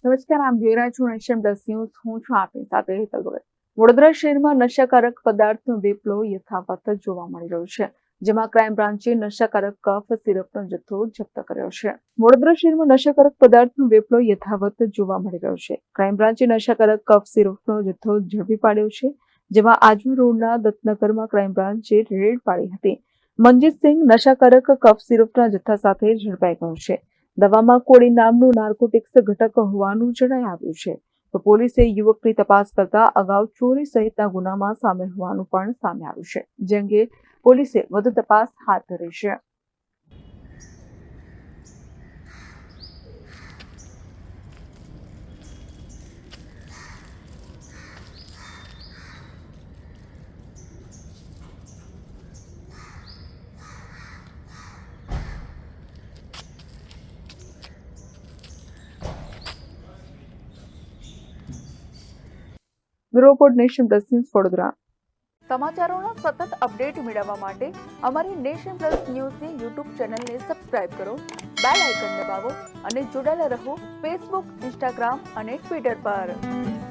નમસ્કાર, આપ જોઈ રહ્યા છો નેશન પ્લસ ન્યૂઝ. હું છું આપની સાથે હેતલ ભગત. વડોદરા શહેરમાં નશાકારક પદાર્થનો વેપલો યથાવત જોવા મળી રહ્યો છે, જેમાં ક્રાઇમ બ્રાન્ચે નશાકારક કફ સિરપનો જથ્થો જપ્ત કર્યો છે. વડોદરા શહેરમાં નશાકારક પદાર્થનો વેપલો યથાવત જોવા મળી રહ્યો છે. ક્રાઇમ બ્રાન્ચે નશાકારક કફ સિરપનો જથ્થો ઝડપી પાડ્યો છે, જેમાં આજવા રોડના દત્તનગરમાં ક્રાઇમ બ્રાન્ચે રેડ પાડી હતી. મનજીતસિંહ નશાકારક કફ સિરપના જથ્થા સાથે ઝડપાઈ ગયો છે. દવામાં કોડી નામનું નાર્કોટિક્સ ઘટક હોવાનું જણાઈ આવ્યું છે. તો પોલીસે યુવકની તપાસ કરતા અગાઉ ચોરી સહિતના ગુનામાં સામેલ હોવાનું પણ સામે આવ્યું છે, જે અંગે પોલીસે વધુ તપાસ હાથ ધરી છે. Bureau report, nation plus news, Vadodara. સમાચારોના સતત અપડેટ મેળવવા માટે અમારી નેશન પ્લસ ન્યૂઝની યુટ્યુબ ચેનલને સબસ્ક્રાઇબ કરો, બેલ આઇકન દબાવો અને જોડાયેલા રહો ફેસબુક, ઇન્સ્ટાગ્રામ અને ટ્વિટર પર.